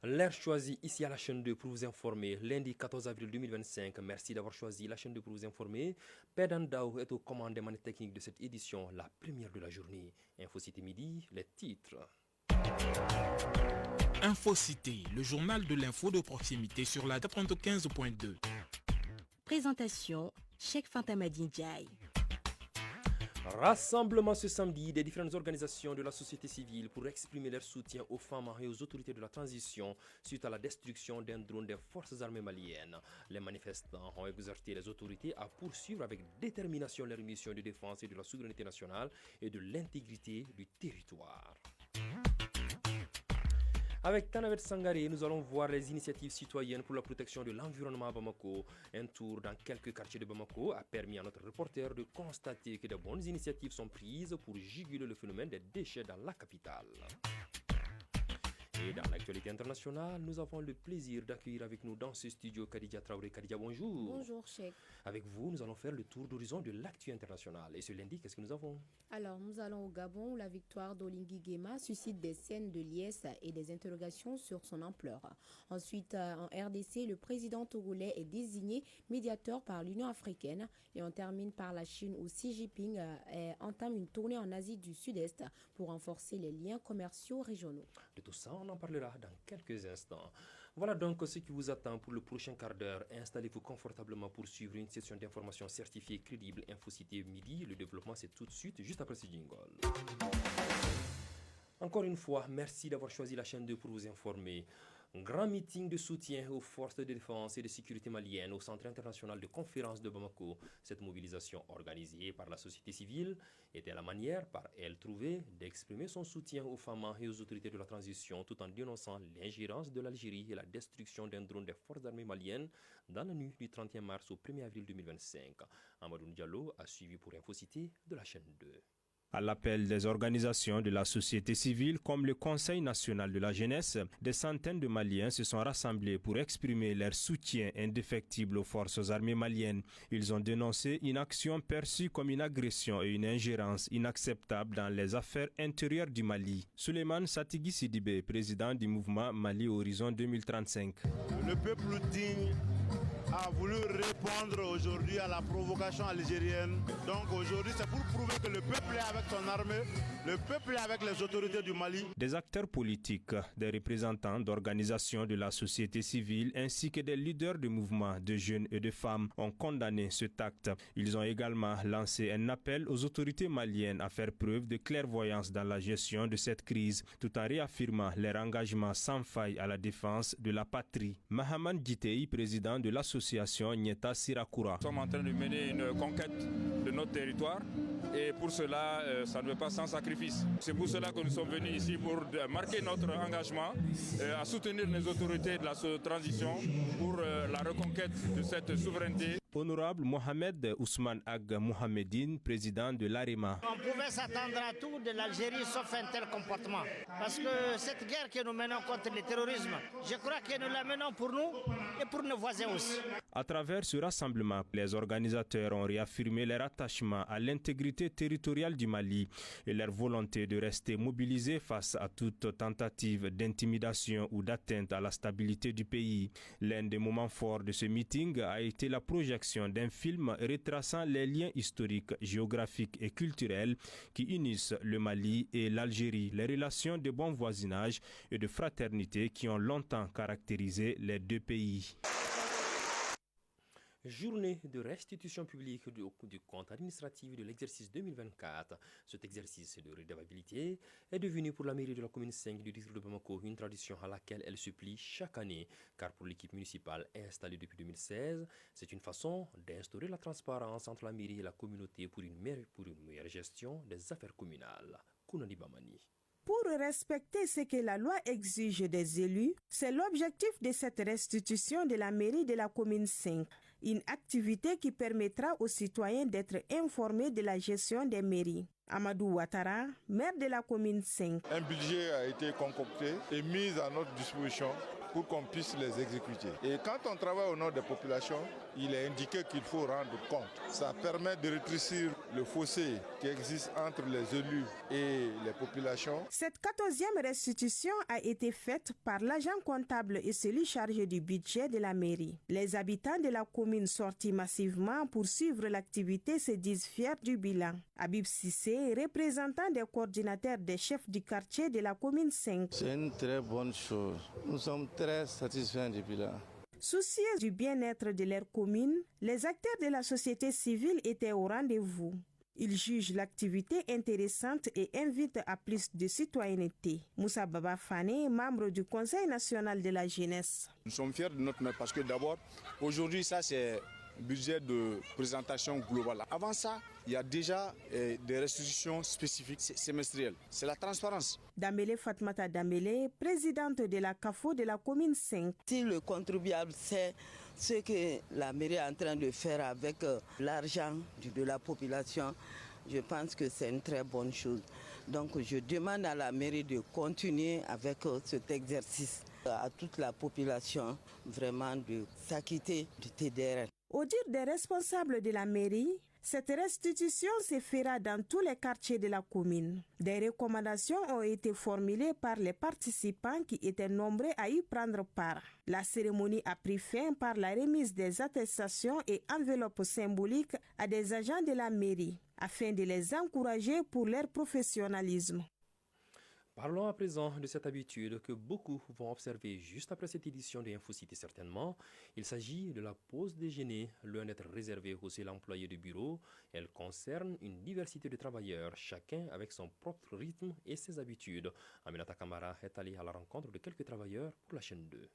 L'heure choisie ici à la chaîne 2 pour vous informer, lundi 14 avril 2025. Merci d'avoir choisi la chaîne 2 pour vous informer. Pédan Daou est aux commandes des manettes techniques de cette édition, la première de la journée. Infocité midi, les titres. Infocité, le journal de l'info de proximité sur la 95.2. Présentation, Cheikh Fantamadi Ndiaye. Rassemblement ce samedi des différentes organisations de la société civile pour exprimer leur soutien aux femmes et aux autorités de la transition suite à la destruction d'un drone des forces armées maliennes. Les manifestants ont exhorté les autorités à poursuivre avec détermination leur mission de défense et de la souveraineté nationale et de l'intégrité du territoire. Avec Tanavet Sangaré, nous allons voir les initiatives citoyennes pour la protection de l'environnement à Bamako. Un tour dans quelques quartiers de Bamako a permis à notre reporter de constater que de bonnes initiatives sont prises pour juguler le phénomène des déchets dans la capitale. Et dans l'actualité internationale, nous avons le plaisir d'accueillir avec nous dans ce studio Khadija Traoré. Khadija, bonjour. Bonjour, Cheikh. Avec vous, nous allons faire le tour d'horizon de l'actu international. Et ce lundi, qu'est-ce que nous avons? Alors, nous allons au Gabon où la victoire d'Olingi Guema suscite des scènes de liesse et des interrogations sur son ampleur. Ensuite, en RDC, le président togolais est désigné médiateur par l'Union africaine. Et on termine par la Chine où Xi Jinping entame une tournée en Asie du Sud-Est pour renforcer les liens commerciaux régionaux. De tout ça, on en parlera dans quelques instants. Voilà donc ce qui vous attend pour le prochain quart d'heure. Installez-vous confortablement pour suivre une session d'information certifiée crédible Infocité midi. Le développement, c'est tout de suite, juste après ce jingle. Encore une fois, merci d'avoir choisi la chaîne 2 pour vous informer. Un grand meeting de soutien aux forces de défense et de sécurité maliennes au Centre international de conférence de Bamako. Cette mobilisation organisée par la société civile était la manière par elle trouvée d'exprimer son soutien aux femmes et aux autorités de la transition tout en dénonçant l'ingérence de l'Algérie et la destruction d'un drone des forces armées maliennes dans la nuit du 31 mars au 1er avril 2025. Amadou Diallo a suivi pour Infocité de la chaîne 2. À l'appel des organisations de la société civile comme le Conseil national de la jeunesse, des centaines de Maliens se sont rassemblés pour exprimer leur soutien indéfectible aux forces armées maliennes. Ils ont dénoncé une action perçue comme une agression et une ingérence inacceptable dans les affaires intérieures du Mali. Souleymane Satigui Sidibé, président du mouvement Mali Horizon 2035. Le peuple digne a voulu répondre aujourd'hui à la provocation algérienne. Donc aujourd'hui, c'est pour prouver que le peuple est avec son armée, le peuple est avec les autorités du Mali. Des acteurs politiques, des représentants d'organisations de la société civile ainsi que des leaders de mouvements de jeunes et de femmes ont condamné cet acte. Ils ont également lancé un appel aux autorités maliennes à faire preuve de clairvoyance dans la gestion de cette crise, tout en réaffirmant leur engagement sans faille à la défense de la patrie. Mahaman Gitei, président de l'association Nyeta Sirakura. Nous sommes en train de mener une conquête de notre territoire et pour cela, ça ne veut pas sans sacrifice. C'est pour cela que nous sommes venus ici pour marquer notre engagement à soutenir les autorités de la transition pour la reconquête de cette souveraineté. Honorable Mohamed Ousmane Ag Mohamedine, président de l'AREMA. On pouvait s'attendre à tout de l'Algérie sauf un tel comportement. Parce que cette guerre que nous menons contre le terrorisme, je crois que nous la menons pour nous et pour nos voisins aussi. À travers ce rassemblement, les organisateurs ont réaffirmé leur attachement à l'intégrité territoriale du Mali et leur volonté de rester mobilisés face à toute tentative d'intimidation ou d'atteinte à la stabilité du pays. L'un des moments forts de ce meeting a été la projection d'un film retraçant les liens historiques, géographiques et culturels qui unissent le Mali et l'Algérie, les relations de bon voisinage et de fraternité qui ont longtemps caractérisé les deux pays. Journée de restitution publique du compte administratif de l'exercice 2024. Cet exercice de redevabilité est devenu pour la mairie de la commune 5 du district de Bamako une tradition à laquelle elle se plie chaque année, car pour l'équipe municipale installée depuis 2016, c'est une façon d'instaurer la transparence entre la mairie et la communauté pour une meilleure gestion des affaires communales. Kounani Bamani. Pour respecter ce que la loi exige des élus, c'est l'objectif de cette restitution de la mairie de la commune 5. Une activité qui permettra aux citoyens d'être informés de la gestion des mairies. Amadou Ouattara, maire de la commune 5. Un budget a été concocté et mis à notre disposition pour qu'on puisse les exécuter. Et quand on travaille au nom des populations, il est indiqué qu'il faut rendre compte. Ça permet de rétrécir le fossé qui existe entre les élus et les populations. Cette 14e restitution a été faite par l'agent comptable et celui chargé du budget de la mairie. Les habitants de la commune sortis massivement pour suivre l'activité se disent fiers du bilan. Habib Sissé, représentant des coordinateurs des chefs du quartier de la commune 5. C'est une très bonne chose. Nous sommes très satisfaits du bilan. Soucieux du bien-être de leur commune, les acteurs de la société civile étaient au rendez-vous. Ils jugent l'activité intéressante et invitent à plus de citoyenneté. Moussa Baba Fane, membre du Conseil national de la jeunesse. Nous sommes fiers de notre maire parce que d'abord, aujourd'hui, ça c'est un budget de présentation globale. Avant ça, il y a déjà des restitutions spécifiques semestrielles. C'est la transparence. Damele Fatmata Damele, présidente de la CAFO de la commune 5. Si le contribuable sait ce que la mairie est en train de faire avec l'argent de la population, je pense que c'est une très bonne chose. Donc je demande à la mairie de continuer avec cet exercice, à toute la population vraiment de s'acquitter du TDR. Au dire des responsables de la mairie, cette restitution se fera dans tous les quartiers de la commune. Des recommandations ont été formulées par les participants qui étaient nombreux à y prendre part. La cérémonie a pris fin par la remise des attestations et enveloppes symboliques à des agents de la mairie, afin de les encourager pour leur professionnalisme. Parlons à présent de cette habitude que beaucoup vont observer juste après cette édition de InfoCité certainement. Il s'agit de la pause déjeuner, loin d'être réservée aux seuls employés de bureau. Elle concerne une diversité de travailleurs, chacun avec son propre rythme et ses habitudes. Aminata Kamara est allée à la rencontre de quelques travailleurs pour la chaîne 2.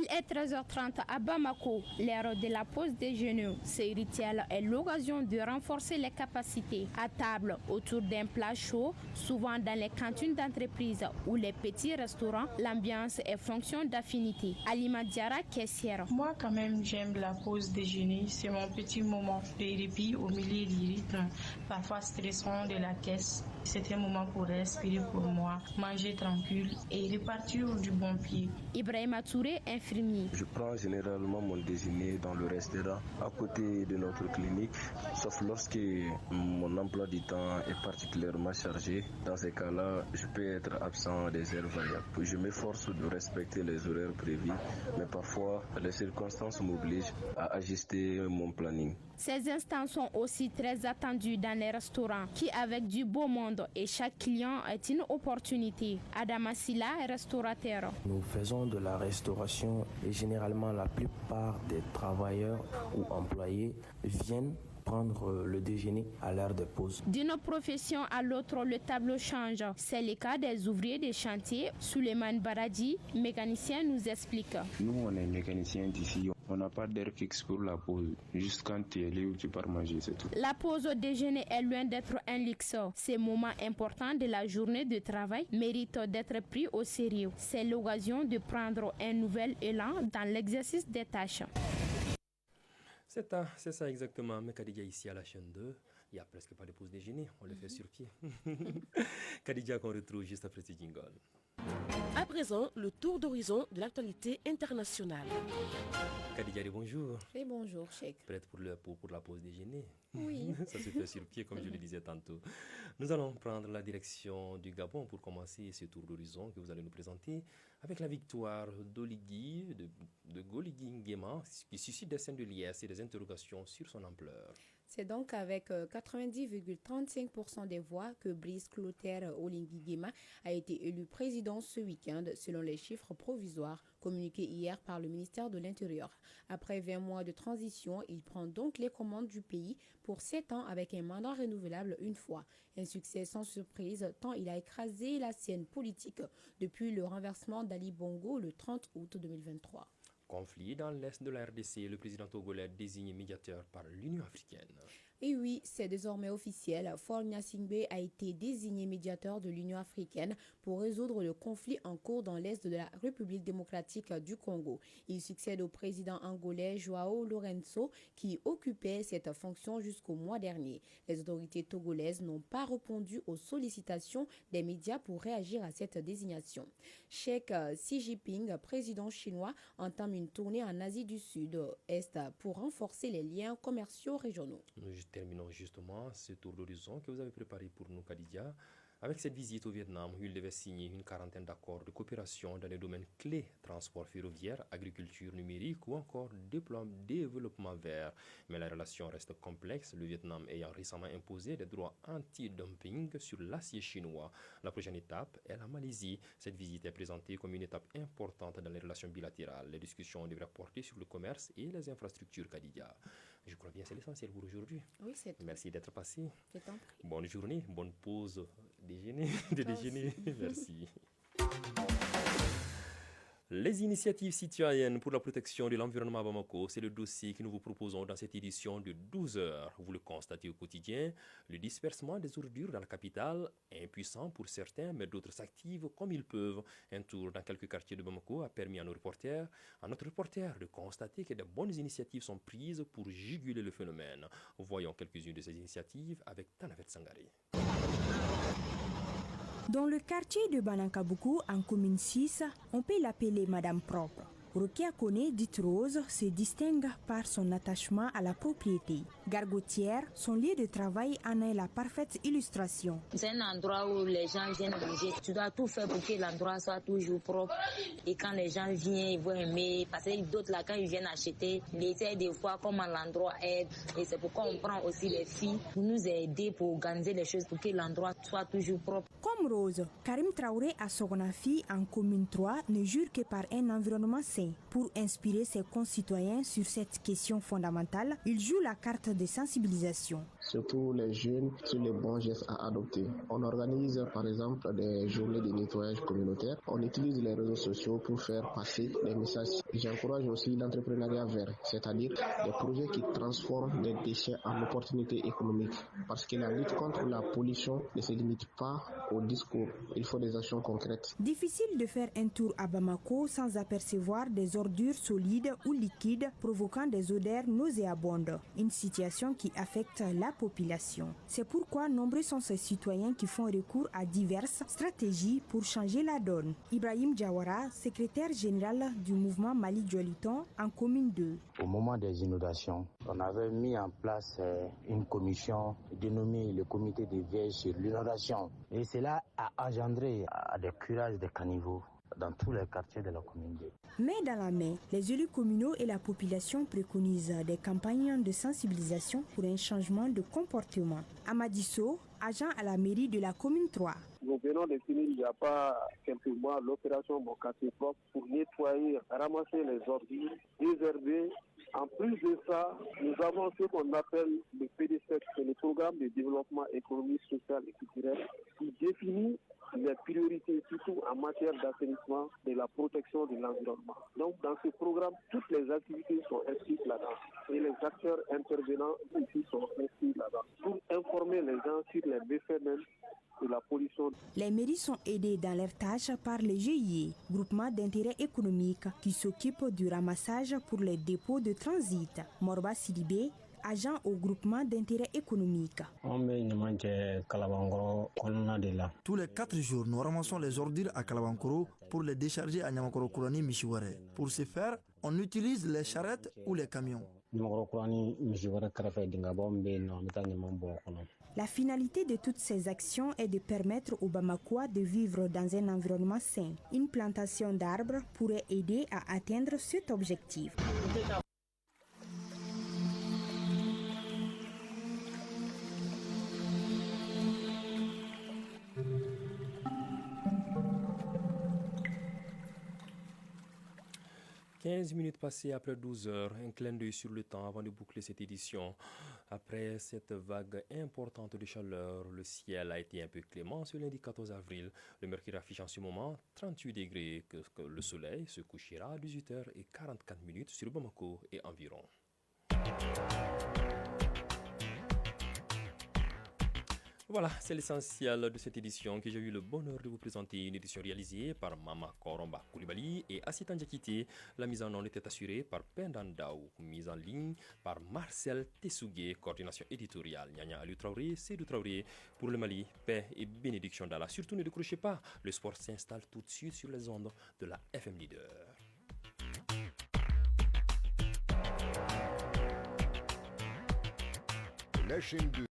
Il est 13h30 à Bamako, l'heure de la pause déjeuner. Ce rituel est l'occasion de renforcer les capacités. À table, autour d'un plat chaud, souvent dans les cantines d'entreprise ou les petits restaurants, l'ambiance est fonction d'affinité. Alima Diara, caissière. Moi, quand même, j'aime la pause déjeuner. C'est mon petit moment de répit au milieu du rythme, parfois stressant de la caisse. C'est un moment pour respirer pour moi, manger tranquille et repartir du bon pied. Ibrahima Touré, infirmier. Je prends généralement mon déjeuner dans le restaurant à côté de notre clinique, sauf lorsque mon emploi du temps est particulièrement chargé. Dans ces cas-là, je peux être absent à des heures variables. Je m'efforce de respecter les horaires prévus, mais parfois les circonstances m'obligent à ajuster mon planning. Ces instants sont aussi très attendus dans les restaurants qui, avec du beau monde et chaque client est une opportunité. Adama Silla est restaurateur. Nous faisons de la restauration et généralement la plupart des travailleurs ou employés viennent prendre le déjeuner à l'heure de pause. D'une profession à l'autre, le tableau change. C'est le cas des ouvriers des chantiers. Suleiman Baradi, mécanicien, nous explique. Nous, on est mécanicien d'ici. On n'a pas d'heure fixe pour la pause. Juste quand tu es libre, tu pars manger, c'est tout. La pause au déjeuner est loin d'être un luxe. Ces moments importants de la journée de travail méritent d'être pris au sérieux. C'est l'occasion de prendre un nouvel élan dans l'exercice des tâches. C'est ça exactement. Mais Khadija, ici à la chaîne 2, il n'y a presque pas de pause déjeuner. On le fait sur pied. Khadija, qu'on retrouve juste après ce jingle. À présent, le tour d'horizon de l'actualité internationale. Khadija, bonjour. Et bonjour, Cheikh. Prête pour la pause déjeuner? Oui. Ça se fait sur pied, comme je le disais tantôt. Nous allons prendre la direction du Gabon pour commencer ce tour d'horizon que vous allez nous présenter avec la victoire d'Oligui, de Goligi Nguema, qui suscite des scènes de liesse et des interrogations sur son ampleur. C'est donc avec 90,35% des voix que Brice Clotaire Oligui Nguema a été élu président ce week-end, selon les chiffres provisoires communiqués hier par le ministère de l'Intérieur. Après 20 mois de transition, il prend donc les commandes du pays pour 7 ans avec un mandat renouvelable une fois. Un succès sans surprise tant il a écrasé la scène politique depuis le renversement d'Ali Bongo le 30 août 2023. Conflit dans l'est de la RDC, le président togolais désigné médiateur par l'Union africaine. Et oui, c'est désormais officiel. Faure Gnassingbé a été désigné médiateur de l'Union africaine pour résoudre le conflit en cours dans l'est de la République démocratique du Congo. Il succède au président angolais Joao Lourenço qui occupait cette fonction jusqu'au mois dernier. Les autorités togolaises n'ont pas répondu aux sollicitations des médias pour réagir à cette désignation. Cheikh Xi Jinping, président chinois, entame une tournée en Asie du Sud-Est pour renforcer les liens commerciaux régionaux. Terminons justement ce tour d'horizon que vous avez préparé pour nous, Khadija. Avec cette visite au Vietnam, il devait signer une quarantaine d'accords de coopération dans les domaines clés, transport ferroviaire, agriculture numérique ou encore développement vert. Mais la relation reste complexe, le Vietnam ayant récemment imposé des droits anti-dumping sur l'acier chinois. La prochaine étape est la Malaisie. Cette visite est présentée comme une étape importante dans les relations bilatérales. Les discussions devraient porter sur le commerce et les infrastructures, Khadija. Je crois bien que c'est l'essentiel pour aujourd'hui. Oui, c'est tout. Merci d'être passé. Je t'en prie. Bonne journée, bonne pause déjeuner. Merci. Les initiatives citoyennes pour la protection de l'environnement à Bamako, c'est le dossier que nous vous proposons dans cette édition de 12 heures. Vous le constatez au quotidien, le dispersement des ordures dans la capitale, impuissant pour certains, mais d'autres s'activent comme ils peuvent. Un tour dans quelques quartiers de Bamako a permis à notre reporter de constater que de bonnes initiatives sont prises pour juguler le phénomène. Voyons quelques-unes de ces initiatives avec Tanavet Sangaré. Dans le quartier de Banankabuku, en commune 6, on peut l'appeler Madame Propre. Rokia Kone, dite Rose, se distingue par son attachement à la propriété. Gargotière, son lieu de travail en est la parfaite illustration. C'est un endroit où les gens viennent manger. Tu dois tout faire pour que l'endroit soit toujours propre. Et quand les gens viennent, ils vont aimer. Parce que d'autres, là, quand ils viennent acheter, ils essaient de voir comment l'endroit est. Et c'est pourquoi on prend aussi les filles pour nous aider, pour organiser les choses, pour que l'endroit soit toujours propre. Comme Rose, Karim Traoré à Sogonafi, en commune 3, ne jure que par un environnement sain. Pour inspirer ses concitoyens sur cette question fondamentale, il joue la carte de sensibilisation. Surtout les jeunes sur les bons gestes à adopter. On organise par exemple des journées de nettoyage communautaire. On utilise les réseaux sociaux pour faire passer des messages. J'encourage aussi l'entrepreneuriat vert, c'est-à-dire des projets qui transforment des déchets en opportunités économiques. Parce que la lutte contre la pollution ne se limite pas au discours. Il faut des actions concrètes. Difficile de faire un tour à Bamako sans apercevoir des ordures solides ou liquides provoquant des odeurs nauséabondes. Une situation qui affecte la population. C'est pourquoi nombreux sont ces citoyens qui font recours à diverses stratégies pour changer la donne. Ibrahim Diawara, secrétaire général du mouvement Mali Djoliton en commune 2. Au moment des inondations, on avait mis en place une commission dénommée le comité de veille sur l'inondation. Et cela a engendré des curages de caniveaux dans tous les quartiers de la commune 2. Main dans la main, les élus communaux et la population préconisent des campagnes de sensibilisation pour un changement de comportement. Amadisso, agent à la mairie de la commune 3. Nous venons de finir il n'y a pas quelques mois l'opération Mon quartier propre pour nettoyer, ramasser les ordures, désherber. En plus de ça, nous avons ce qu'on appelle le PDCEC, c'est le programme de développement économique, social et culturel, qui définit les priorités, surtout en matière d'assainissement, de la protection de l'environnement. Donc, dans ce programme, toutes les activités sont inscrites là-dedans. Et les acteurs intervenants ici sont inscrits là-dedans. Pour informer les gens sur les méfaits même de la pollution. Les mairies sont aidées dans leurs tâches par les GIE, groupement d'intérêt économique, qui s'occupent du ramassage pour les dépôts de transit. Morba Sidibé, agent au groupement d'intérêt économique. Tous les 4 jours, nous ramassons les ordures à Kalabankoro pour les décharger à Nyamakoro Kurani Mishiware. Pour ce faire, on utilise les charrettes ou les camions. La finalité de toutes ces actions est de permettre aux Bamakois de vivre dans un environnement sain. Une plantation d'arbres pourrait aider à atteindre cet objectif. « 15 minutes passées après 12 heures, un clin d'œil sur le temps avant de boucler cette édition. Après cette vague importante de chaleur, le ciel a été un peu clément ce lundi 14 avril. Le mercure affiche en ce moment 38 degrés, que le soleil se couchera à 18h44 sur Bamako et environ. Voilà, c'est l'essentiel de cette édition que j'ai eu le bonheur de vous présenter. Une édition réalisée par Mama Koromba Koulibaly et Assitan Diakité. La mise en onde était assurée par Pendandaou. Mise en ligne par Marcel Tessougué. Coordination éditoriale Nyanya Aliou Traoré, Seydou Traoré. Pour le Mali, paix et bénédiction d'Allah. Surtout ne décrochez pas. Le sport s'installe tout de suite sur les ondes de la FM Leader. La chaîne 2.